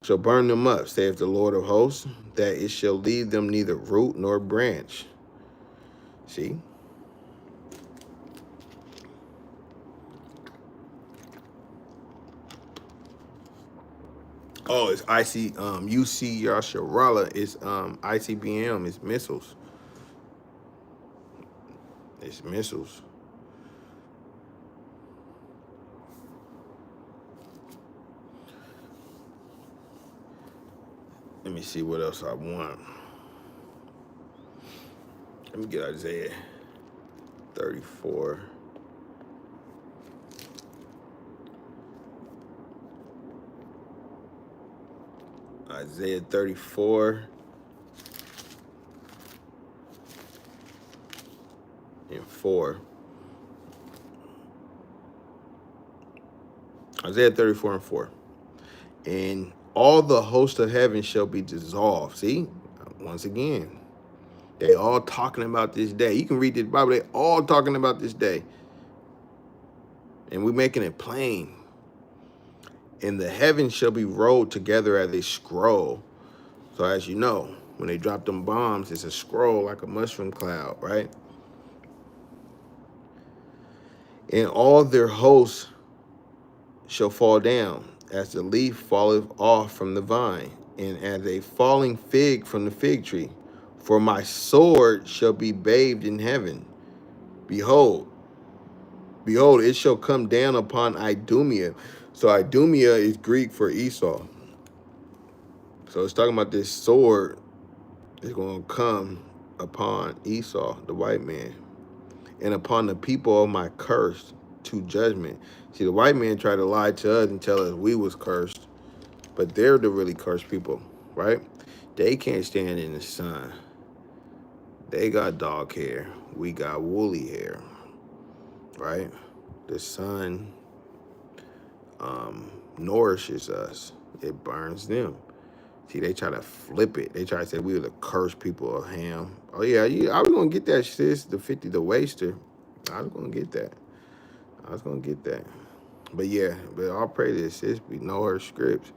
Shall burn them up, saith the Lord of hosts, that it shall leave them neither root nor branch. See? Oh, it's UC Yasharala. It's ICBM. It's missiles. It's missiles. Let me see what else I want. Let me get Isaiah 34. Isaiah 34 and 4. Isaiah 34 and 4. And all the host of heaven shall be dissolved. See, once again, they all talking about this day. You can read this Bible, they all talking about this day. And we're making it plain. And the heavens shall be rolled together as a scroll. So as you know, when they drop them bombs, it's a scroll like a mushroom cloud, right? And all their hosts shall fall down, as the leaf falleth off from the vine, and as a falling fig from the fig tree. For my sword shall be bathed in heaven. Behold, it shall come down upon Idumea. So Idumea is Greek for Esau. So it's talking about this sword is going to come upon Esau, the white man, and upon the people of my curse to judgment. See, the white man tried to lie to us and tell us we was cursed, but they're the really cursed people, right? They can't stand in the sun. They got dog hair. We got woolly hair, right? The sun nourishes us. It burns them. See, they try to flip it. They try to say we were the cursed people of Ham. Oh, yeah, I was going to get that, sis, the 50, the waster. I was going to get that. But, yeah, but I'll pray this, sis. We know her scripts.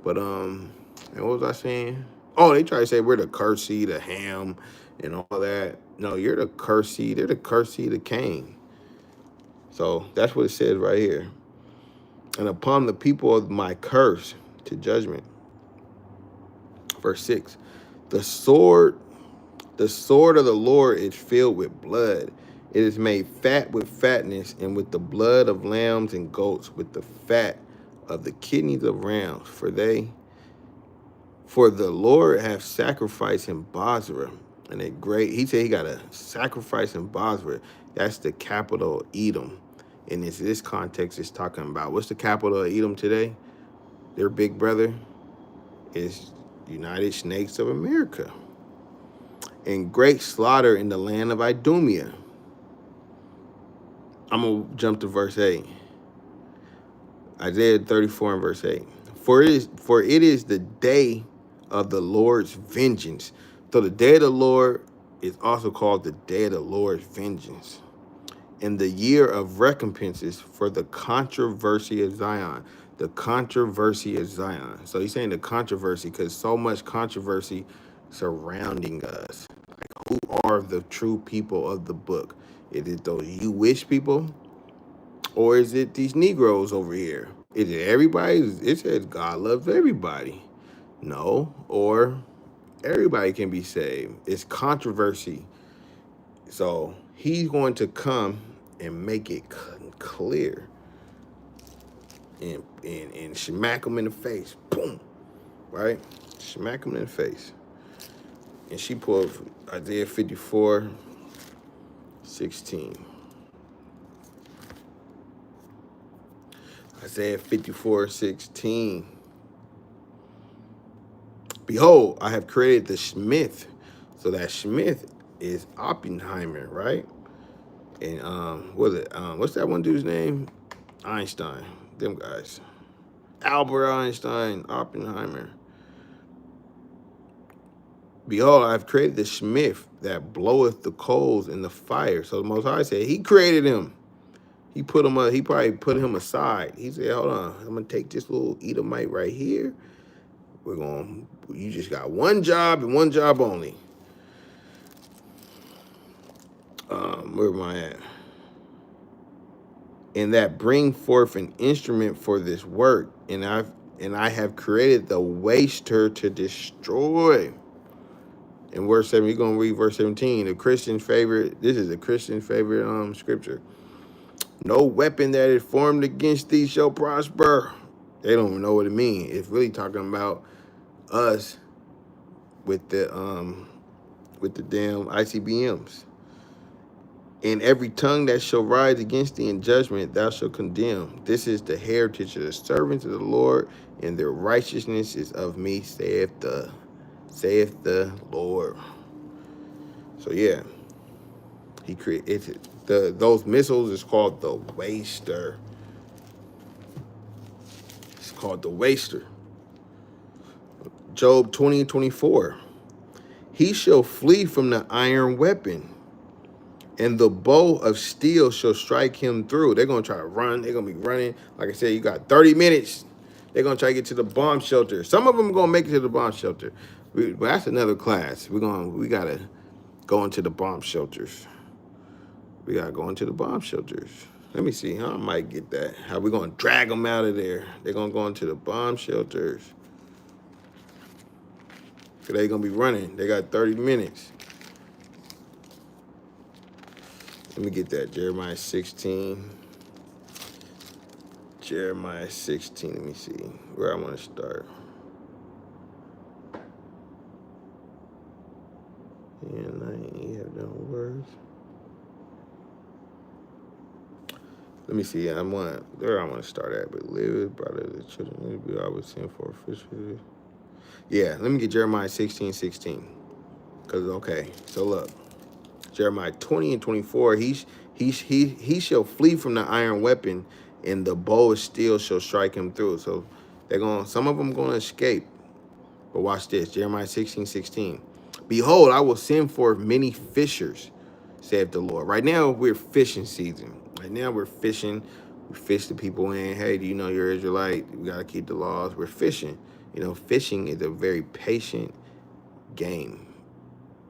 But, and what was I saying? Oh, they try to say we're the cursed seed of Ham and all that. No, you're the cursed seed. They're the cursed seed of Cain. So that's what it says right here. And upon the people of my curse to judgment. Verse 6, the sword of the Lord is filled with blood, It is made fat with fatness, and with the blood of lambs and goats, with the fat of the kidneys of rams. For the Lord hath sacrificed in Bozrah, and a great. He said he got a sacrifice in Bozrah. That's the capital of Edom. And this context is talking about what's the capital of Edom today? Their big brother is United States of America. And great slaughter in the land of Idumea. I'm going to jump to verse 8. Isaiah 34 and verse 8. For it is the day of the Lord's vengeance. So the day of the Lord is also called the day of the Lord's vengeance. And the year of recompenses for the controversy of Zion. The controversy of Zion. So he's saying the controversy because so much controversy surrounding us. Like, who are the true people of the book? Is it those you wish people? Or is it these Negroes over here? Is it everybody? It says God loves everybody. No. Or everybody can be saved. It's controversy. So he's going to come and make it clear. And smack them in the face. Boom. Right? Smack them in the face. And she pulled Isaiah 54, 16. Isaiah 54, 16. Behold, I have created the Smith. So that Smith is Oppenheimer, right? And what's that one dude's name? Einstein. Them guys. Albert Einstein, Oppenheimer. Behold, I have created the Smith that bloweth the coals in the fire. So the Most High said he created him. He put him up, he probably put him aside. He said, hold on, I'm gonna take this little Edomite right here. You just got one job and one job only. Where am I at? And that bring forth an instrument for this work. And I have created the waster to destroy. In verse 7, you're gonna read verse 17. The Christian favorite, this is a Christian favorite scripture. No weapon that is formed against thee shall prosper. They don't even know what it means. It's really talking about us with the damn ICBMs. And every tongue that shall rise against thee in judgment, thou shalt condemn. This is the heritage of the servants of the Lord, and their righteousness is of me, saith the Lord. So yeah, he created those missiles is called the waster. It's called the waster. Job 20 and 24. He shall flee from the iron weapon, and the bow of steel shall strike him through. They're going to try to run. They're going to be running. Like I said, you got 30 minutes. They're going to try to get to the bomb shelter. Some of them are going to make it to the bomb shelter. But that's another class. We got to go into the bomb shelters. We got to go into the bomb shelters. Let me see. I might get that. How we going to drag them out of there? They're going to go into the bomb shelters. They're going to be running. They got 30 minutes. Let me get that. Jeremiah 16. Jeremiah 16. Let me see where I want to start. And I have no words. Let me see. I want to start at. But live, brother, the children. I would send for official. Yeah, let me get Jeremiah 16, 16. Because, okay, so look. Jeremiah 20 and 24, he shall flee from the iron weapon, and the bow of steel shall strike him through. So some of them going to escape. But watch this, Jeremiah 16, 16. Behold, I will send forth many fishers, saith the Lord. Right now, we're fishing season. Right now, we're fishing. We fish the people in. Hey, do you know you're Israelite? We got to keep the laws. We're fishing. You know, fishing is a very patient game.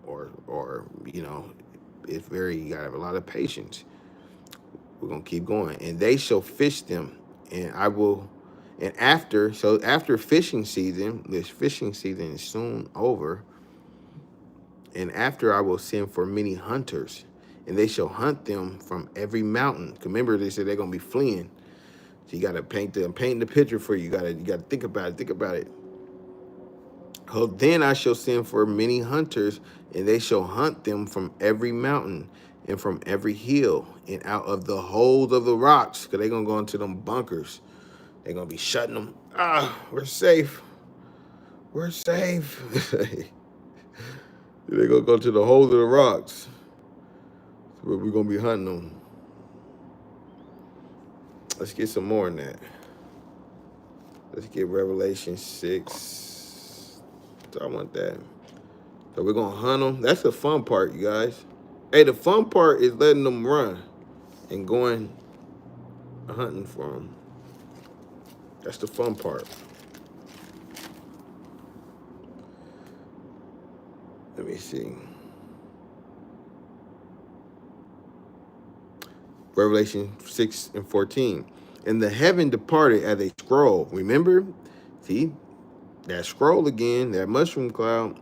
Or you know, it's you gotta have a lot of patience. We're gonna keep going. And they shall fish them, and after fishing season, this fishing season is soon over, and after I will send for many hunters, and they shall hunt them from every mountain. Remember, they said they're gonna be fleeing. So you gotta I'm painting the picture for you. You gotta think about it. Think about it. Oh, then I shall send for many hunters, and they shall hunt them from every mountain and from every hill and out of the holes of the rocks, because they're gonna go into them bunkers. They're gonna be shutting them. We're safe. We're safe. They're gonna go to the holes of the rocks where we're gonna be hunting them. Let's get some more in that. Let's get Revelation 6. So I want that. So we're gonna hunt them. That's the fun part, you guys. Hey, the fun part is letting them run and going hunting for them. That's the fun part. Let me see. Revelation 6 and 14. And the heaven departed as a scroll. Remember? See? That scroll again, that mushroom cloud,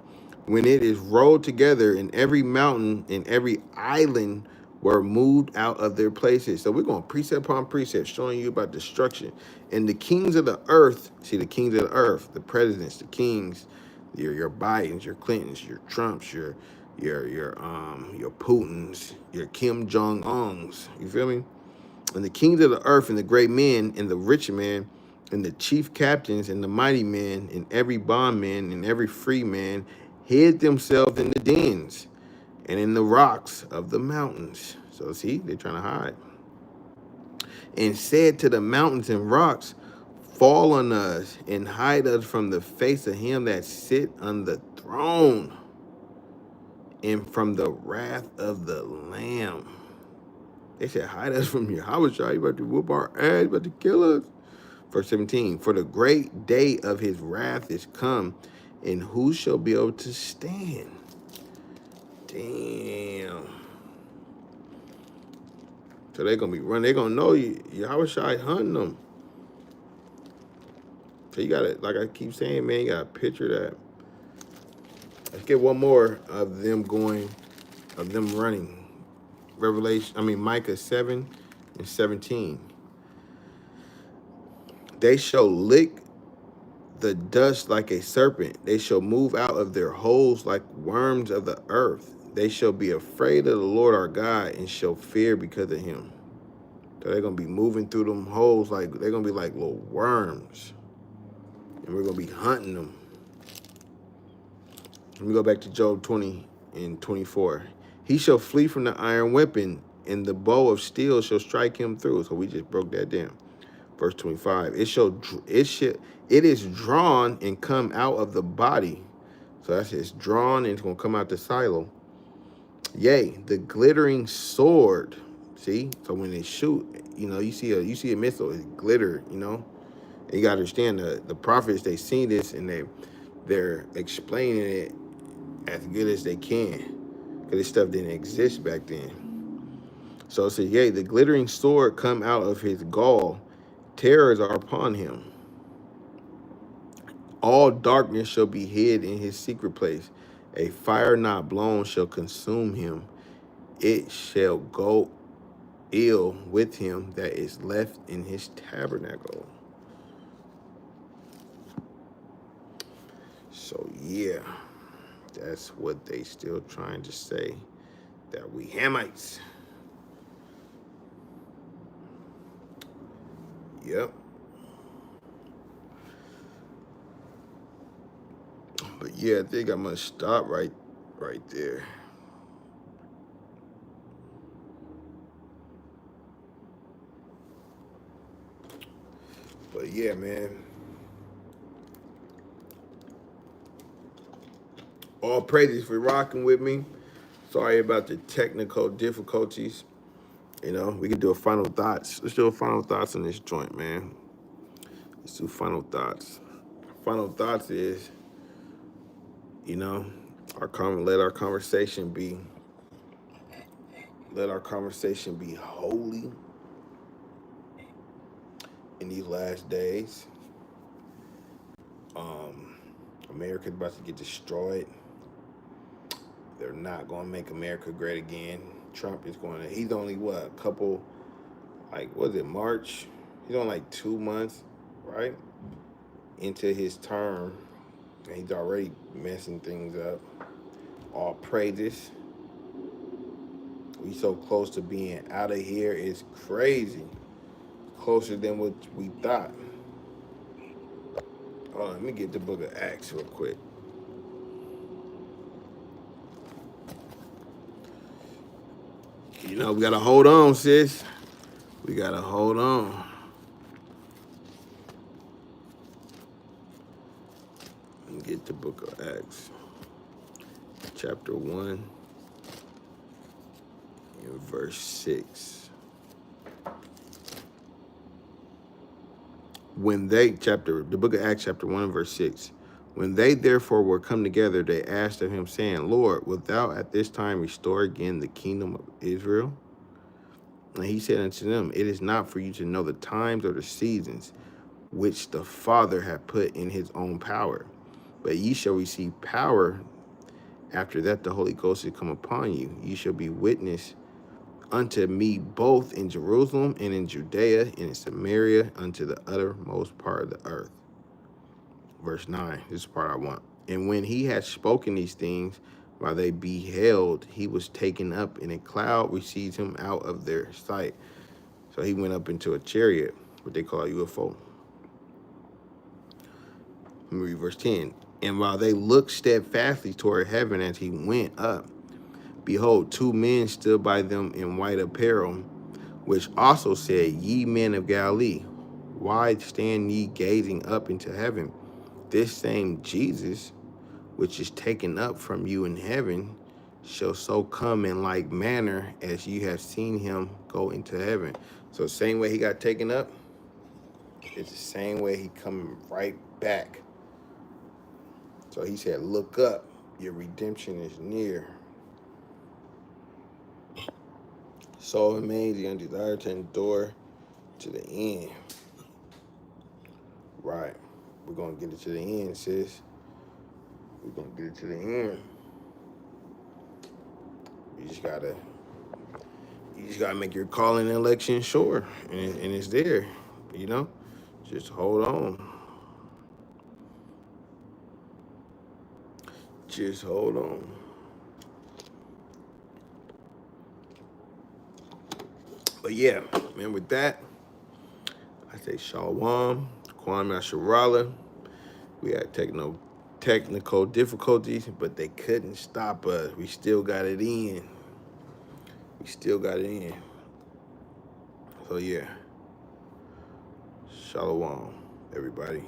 when it is rolled together, and every mountain and every island were moved out of their places. So we're going precept upon precept, showing you about destruction. And the kings of the earth, see, the kings of the earth, the presidents, the kings, your Bidens, your Clintons, your Trumps, your Putins, your Kim Jong-uns, you feel me? And the kings of the earth, and the great men, and the rich man, and the chief captains, and the mighty men, and every bondman, and every free man, hid themselves in the dens and in the rocks of the mountains. So see, they're trying to hide. And said to the mountains and rocks, fall on us, and hide us from the face of him that sit on the throne, and from the wrath of the Lamb. They said, hide us from your house, you about to whoop our ass, about to kill us. Verse 17, for the great day of his wrath is come, and who shall be able to stand? Damn. So they're going to be running. They're going to know Yahushua hunting them. So you got to, like I keep saying, man, you got to picture that. Let's get one more of them running. Micah 7 and 17. They shall lick the dust like a serpent. They shall move out of their holes like worms of the earth. They shall be afraid of the Lord our God, and shall fear because of him. So they're going to be moving through them holes like they're going to be like little worms. And we're going to be hunting them. Let me go back to Job 20 and 24. He shall flee from the iron weapon, and the bow of steel shall strike him through. So we just broke that down. Verse 25. It is drawn and come out of the body. So that's it's drawn and it's going to come out the silo. Yea, the glittering sword. See? So when they shoot, you see a missile, it glitter, And you got to understand the prophets, they see this and they're explaining it as good as they can, because this stuff didn't exist back then. So it says, yea, the glittering sword come out of his gall, terrors are upon him. All darkness shall be hid in his secret place. A fire not blown shall consume him. It shall go ill with him that is left in his tabernacle. So yeah, that's what they still trying to say, that we Hamites. Yep. But yeah, I think I'm gonna stop right there. But yeah, man. All praises for rocking with me. Sorry about the technical difficulties. We can do a final thoughts. Let's do a final thoughts on this joint, man. Let's do final thoughts. Final thoughts is, let our conversation be holy in these last days. America's about to get destroyed. They're not going to make America great again. Trump is going to, he's only what, a couple, like, was it March? He's on like 2 months, right? Into his term. And he's already messing things up. All praises. We so close to being out of here. It's crazy. Closer than what we thought. Hold on, let me get the book of Acts real quick. You know, we gotta hold on, sis. We gotta hold on. Let me get the book of Acts. Chapter 1 and verse 6. The book of Acts, chapter 1 and verse 6. When they therefore were come together, they asked of him, saying, Lord, wilt thou at this time restore again the kingdom of Israel? And he said unto them, It is not for you to know the times or the seasons which the Father hath put in his own power, but ye shall receive power after that the Holy Ghost is come upon you. Ye shall be witness unto me both in Jerusalem and in Judea and in Samaria unto the uttermost part of the earth. Verse 9, this is the part I want. And when he had spoken these things, while they beheld, he was taken up, and a cloud received him out of their sight. So he went up into a chariot, what they call a UFO. Let me read verse 10. And while they looked steadfastly toward heaven as he went up, behold, 2 men stood by them in white apparel, which also said, Ye men of Galilee, why stand ye gazing up into heaven? This same Jesus, which is taken up from you in heaven, shall so come in like manner as you have seen him go into heaven. So the same way he got taken up, it's the same way he coming right back. So he said, look up, your redemption is near. So amazing and desire to endure to the end. Right. We're going to get it to the end, sis. We're going to get it to the end. You just gotta make your calling and election sure. And it's there, you know? Just hold on. Just hold on. But yeah, man, with that, I say Shalom, Kwame Asharala. We had technical difficulties, but they couldn't stop us. We still got it in. So yeah, Shalom, everybody.